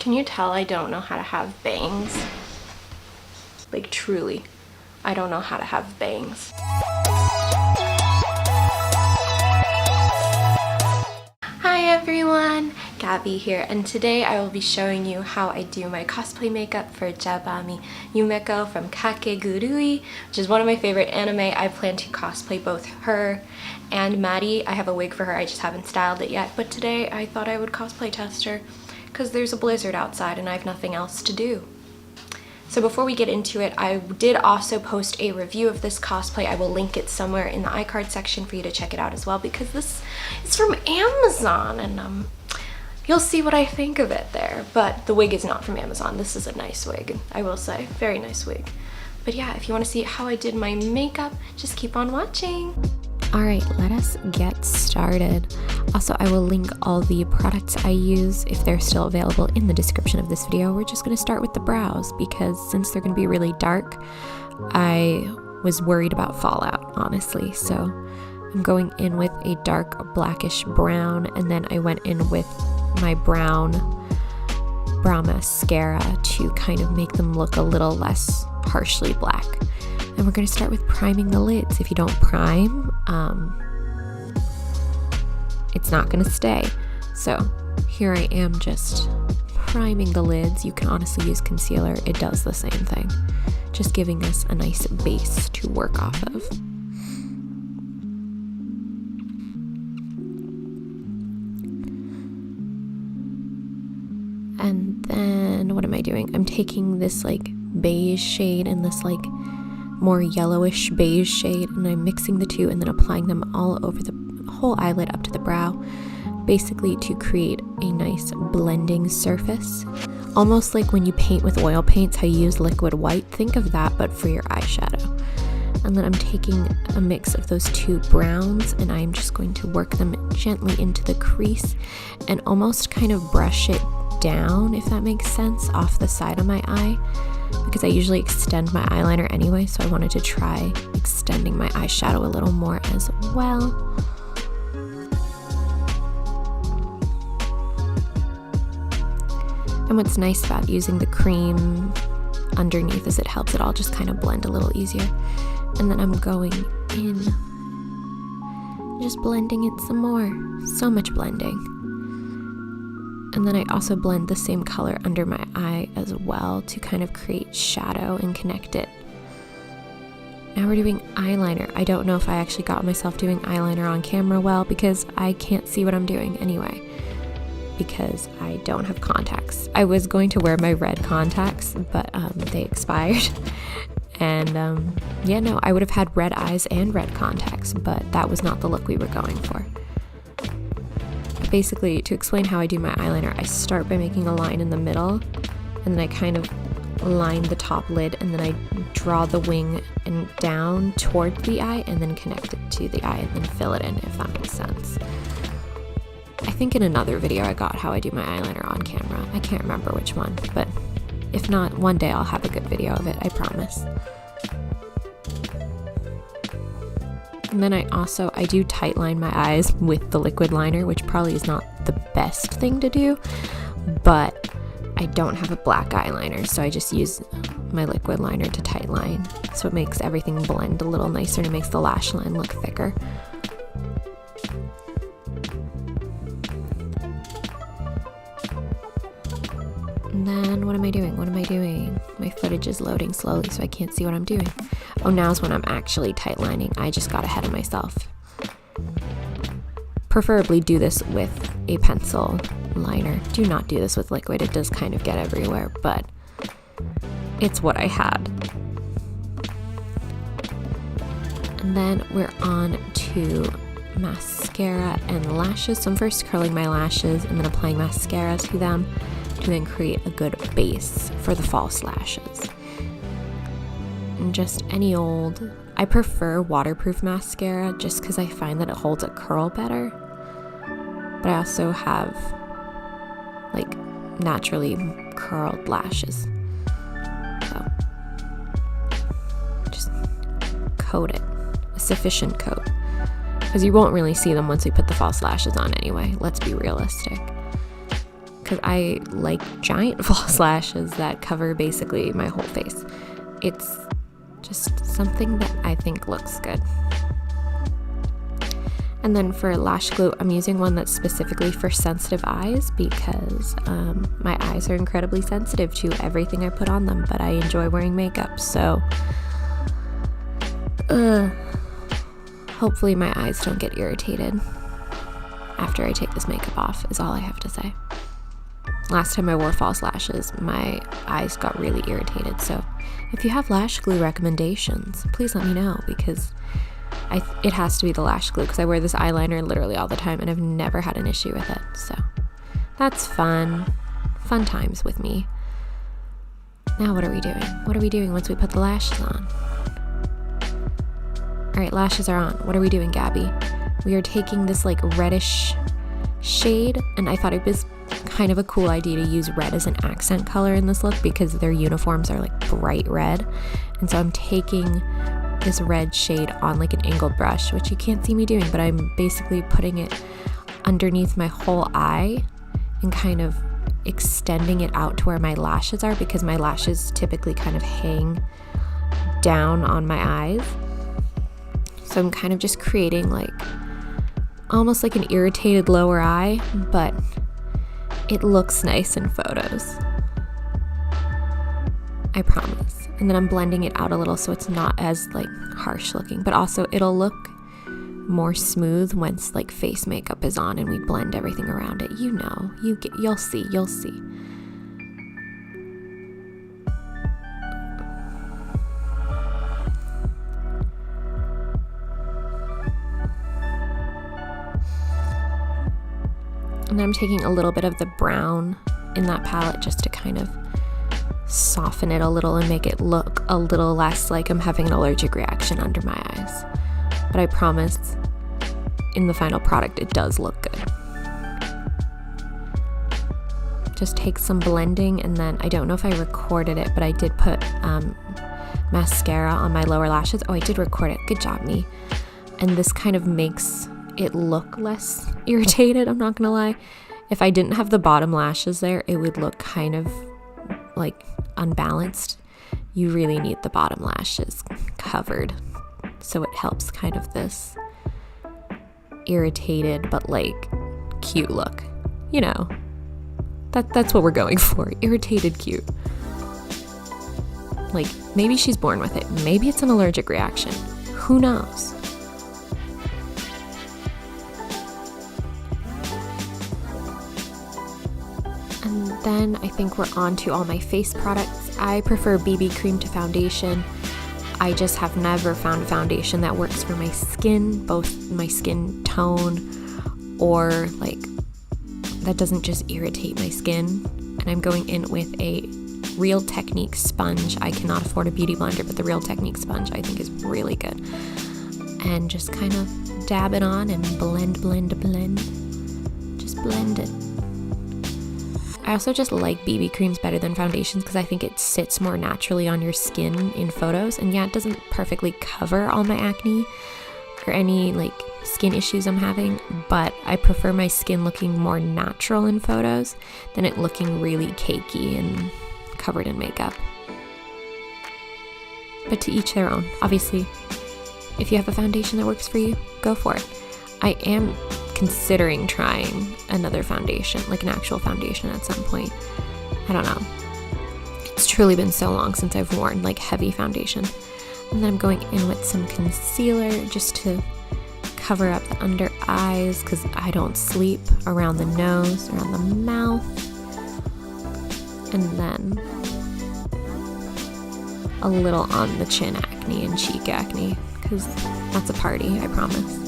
Can you tell I don't know how to have bangs? Like truly, I don't know how to have bangs. Hi everyone, Gabby here, and today I will be showing you how I do my cosplay makeup for Jabami Yumeko from Kakegurui, which is one of my favorite anime. I plan to cosplay both her and Maddie. I have a wig for her, I just haven't styled it yet, but today I thought I would cosplay test her because there's a blizzard outside and I have nothing else to do. So before we get into it, I did also post a review of this cosplay. I will link it somewhere in the iCard section for you to check it out as well, because this is from Amazon, and you'll see what I think of it there. But the wig is not from Amazon. This is a nice wig, I will say. Very nice wig. But yeah, if you want to see how I did my makeup, just keep on watching. Alright, let us get started. Also, I will link all the products I use if they're still available in the description of this video. We're just going to start with the brows because since they're going to be really dark, I was worried about fallout, honestly. So I'm going in with a dark blackish brown, and then I went in with my brown brow mascara to kind of make them look a little less harshly black. And we're going to start with priming the lids. If you don't prime, it's not going to stay. So here I am just priming the lids. You can honestly use concealer. It does the same thing. Just giving us a nice base to work off of. And then what am I doing? I'm taking this like beige shade and this like more yellowish beige shade, and I'm mixing the two and then applying them all over the whole eyelid up to the brow, basically to create a nice blending surface. Almost like when you paint with oil paints, how you use liquid white. Think of that, but for your eyeshadow. And then I'm taking a mix of those two browns and I'm just going to work them gently into the crease and almost kind of brush it down, if that makes sense, off the side of my eye, because I usually extend my eyeliner anyway, so I wanted to try extending my eyeshadow a little more as well. And what's nice about using the cream underneath is it helps it all just kind of blend a little easier. And then I'm going in, just blending it some more. So much blending. And then I also blend the same color under my eye as well to kind of create shadow and connect it. Now we're doing eyeliner. I don't know if I actually got myself doing eyeliner on camera well because I can't see what I'm doing anyway, because I don't have contacts. I was going to wear my red contacts, but they expired. And yeah, no, I would have had red eyes and red contacts, but that was not the look we were going for. Basically, to explain how I do my eyeliner, I start by making a line in the middle, and then I kind of line the top lid, and then I draw the wing and down toward the eye, and then connect it to the eye, and then fill it in, if that makes sense. I think in another video I got how I do my eyeliner on camera. I can't remember which one, but if not, one day I'll have a good video of it, I promise. And then I do tight line my eyes with the liquid liner, which probably is not the best thing to do, but I don't have a black eyeliner, so I just use my liquid liner to tight line. So it makes everything blend a little nicer and it makes the lash line look thicker. And then what am I doing? My footage is loading slowly, so I can't see what I'm doing. Oh, now's when I'm actually tight lining. I just got ahead of myself. Preferably do this with a pencil liner. Do not do this with liquid. It does kind of get everywhere, but it's what I had. And then we're on to mascara and lashes. So I'm first curling my lashes and then applying mascara to them to then create a good base for the false lashes. And just any old, I prefer waterproof mascara just because I find that it holds a curl better, but I also have like naturally curled lashes, so just coat it, a sufficient coat, because you won't really see them once we put the false lashes on anyway. Let's be realistic, because I like giant false lashes that cover basically my whole face. It's just something that I think looks good. And then for lash glue, I'm using one that's specifically for sensitive eyes because my eyes are incredibly sensitive to everything I put on them, but I enjoy wearing makeup, so hopefully my eyes don't get irritated after I take this makeup off, is all I have to say. Last time I wore false lashes, my eyes got really irritated, so if you have lash glue recommendations, please let me know, because it has to be the lash glue because I wear this eyeliner literally all the time and I've never had an issue with it. So that's fun times with me. Now what are we doing? What are we doing once we put the lashes on? All right, lashes are on. What are we doing, Gabby? We are taking this like reddish shade, and I thought it was kind of a cool idea to use red as an accent color in this look because their uniforms are like bright red. And so I'm taking this red shade on like an angled brush, which you can't see me doing, but I'm basically putting it underneath my whole eye and kind of extending it out to where my lashes are, because my lashes typically kind of hang down on my eyes. So I'm kind of just creating like almost like an irritated lower eye, but it looks nice in photos, I promise. And then I'm blending it out a little so it's not as like harsh looking, but also it'll look more smooth once like face makeup is on and we blend everything around it. You know, you'll see. And then I'm taking a little bit of the brown in that palette just to kind of soften it a little and make it look a little less like I'm having an allergic reaction under my eyes. But I promise in the final product it does look good. Just take some blending, and then I don't know if I recorded it, but I did put mascara on my lower lashes. Oh, I did record it. Good job, me. And this kind of makes it look less irritated, I'm not gonna lie. If I didn't have the bottom lashes there, it would look kind of like unbalanced. You really need the bottom lashes covered, so it helps kind of this irritated but like cute look. You know, that's what we're going for. Irritated cute. Like maybe she's born with it, maybe it's an allergic reaction, who knows. And then I think we're on to all my face products. I prefer BB cream to foundation. I just have never found a foundation that works for my skin, both my skin tone or like that doesn't just irritate my skin. And I'm going in with a Real Technique sponge. I cannot afford a beauty blender, but the Real Technique sponge I think is really good. And just kind of dab it on and blend. Just blend it. I also just like BB creams better than foundations because I think it sits more naturally on your skin in photos. And yeah, it doesn't perfectly cover all my acne or any like skin issues I'm having, but I prefer my skin looking more natural in photos than it looking really cakey and covered in makeup. But to each their own. Obviously, if you have a foundation that works for you, go for it. I am considering trying another foundation, like an actual foundation at some point. I don't know. It's truly been so long since I've worn like heavy foundation. And then I'm going in with some concealer just to cover up the under eyes because I don't sleep, around the nose, around the mouth. And then a little on the chin acne and cheek acne because that's a party, I promise.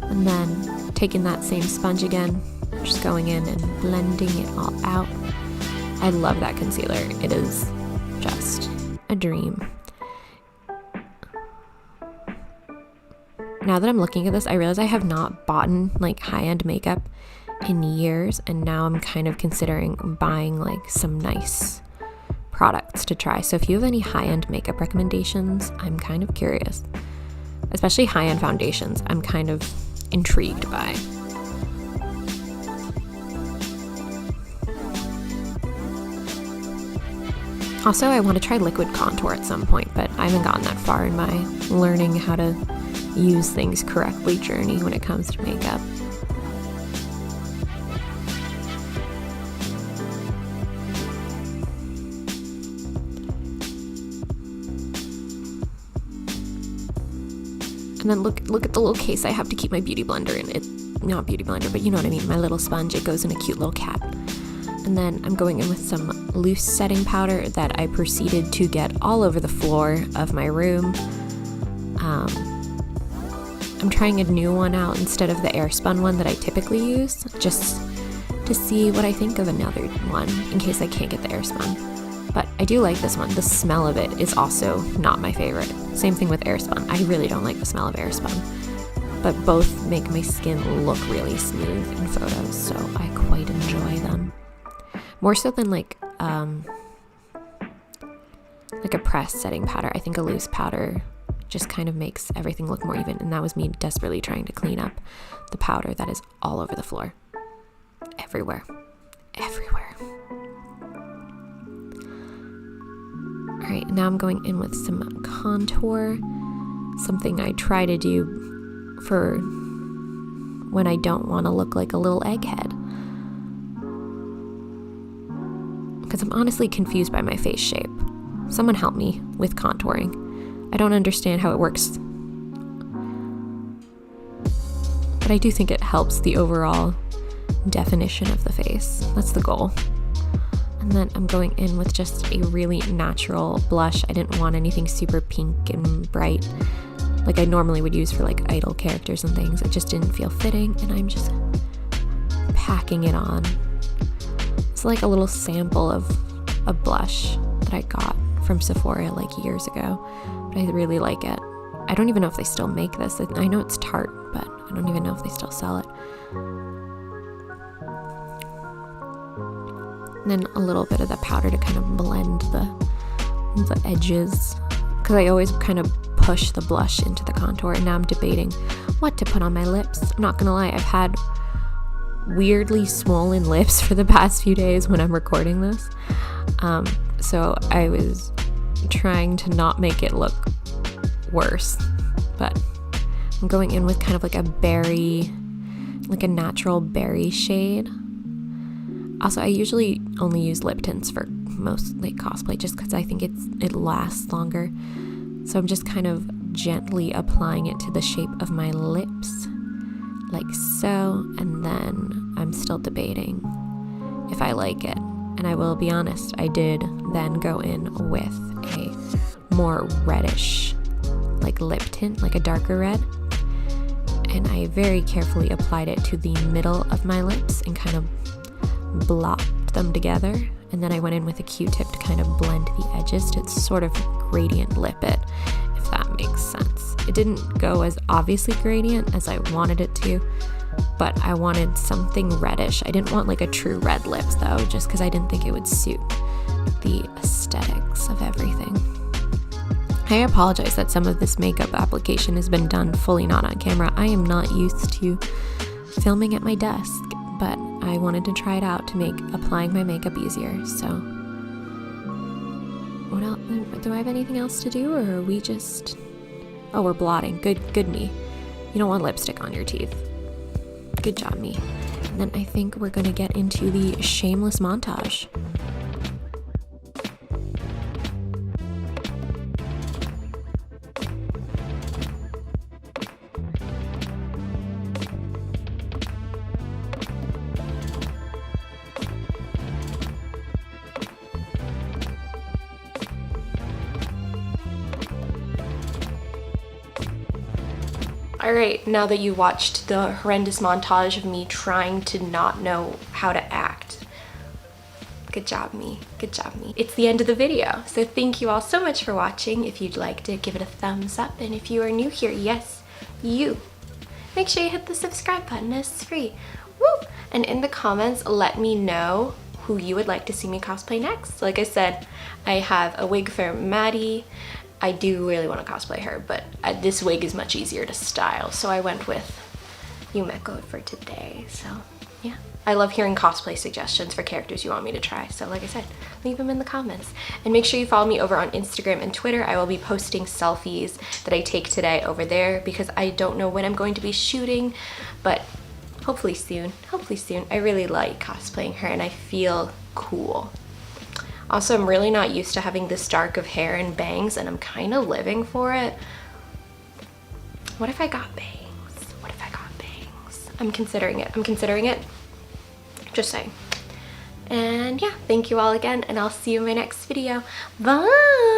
And then taking that same sponge again, just going in and blending it all out. I love that concealer. It is just a dream. Now that I'm looking at this, I realize I have not bought like high-end makeup in years, and now I'm kind of considering buying like some nice products to try. So if you have any high-end makeup recommendations, I'm kind of curious. Especially high-end foundations, I'm kind of intrigued by. Also, I want to try liquid contour at some point, but I haven't gotten that far in my learning how to use things correctly journey when it comes to makeup. And then look at the little case I have to keep my beauty blender in. It's not beauty blender, but you know what I mean, my little sponge. It goes in a cute little cap. And then I'm going in with some loose setting powder that I proceeded to get all over the floor of my room. I'm trying a new one out instead of the airspun one that I typically use, just to see what I think of another one in case I can't get the airspun. But I do like this one. The smell of it is also not my favorite. Same thing with airspun. I really don't like the smell of airspun. But both make my skin look really smooth in photos, so I quite enjoy them. More so than like a pressed setting powder. I think a loose powder just kind of makes everything look more even, and that was me desperately trying to clean up the powder that is all over the floor. Everywhere. Alright, now I'm going in with some contour, something I try to do for when I don't want to look like a little egghead. Because I'm honestly confused by my face shape. Someone help me with contouring. I don't understand how it works. But I do think it helps the overall definition of the face. That's the goal. And then I'm going in with just a really natural blush. I didn't want anything super pink and bright like I normally would use for like idol characters and things. It just didn't feel fitting, and I'm just packing it on. It's like a little sample of a blush that I got from Sephora like years ago, but I really like it. I don't even know if they still make this. I know it's Tarte, but I don't even know if they still sell it. And then a little bit of the powder to kind of blend the edges, because I always kind of push the blush into the contour, and now I'm debating what to put on my lips. I'm not gonna lie, I've had weirdly swollen lips for the past few days when I'm recording this, so I was trying to not make it look worse, but I'm going in with kind of like a berry, like a natural berry shade. Also, I usually only use lip tints for most like cosplay just because I think it lasts longer. So I'm just kind of gently applying it to the shape of my lips, like so, and then I'm still debating if I like it. And I will be honest, I did then go in with a more reddish like lip tint, like a darker red. And I very carefully applied it to the middle of my lips and kind of blopped them together, and then I went in with a Q-tip to kind of blend the edges to sort of gradient lip it, if that makes sense. It didn't go as obviously gradient as I wanted it to, but I wanted something reddish. I didn't want like a true red lip though, just because I didn't think it would suit the aesthetics of everything. I apologize that some of this makeup application has been done fully not on camera. I am not used to filming at my desk, but I wanted to try it out to make applying my makeup easier. So what else? Do I have anything else to do, or are we just... Oh, we're blotting. Good me. You don't want lipstick on your teeth. Good job, me. And then I think we're gonna get into the shameless montage. Alright, now that you watched the horrendous montage of me trying to not know how to act, good job me, good job me. It's the end of the video, so thank you all so much for watching. If you'd like to give it a thumbs up, and if you are new here, yes, you, make sure you hit the subscribe button, it's free. Woo! And in the comments, let me know who you would like to see me cosplay next. Like I said, I have a wig for Maddie. I do really want to cosplay her, but this wig is much easier to style, so I went with Yumeko for today. So yeah, I love hearing cosplay suggestions for characters you want me to try. So like I said, leave them in the comments. And make sure you follow me over on Instagram and Twitter. I will be posting selfies that I take today over there because I don't know when I'm going to be shooting, but hopefully soon. Hopefully soon. I really like cosplaying her and I feel cool. Also, I'm really not used to having this dark of hair and bangs, and I'm kind of living for it. What if I got bangs? What if I got bangs? I'm considering it. I'm considering it. Just saying. And yeah, thank you all again, and I'll see you in my next video. Bye!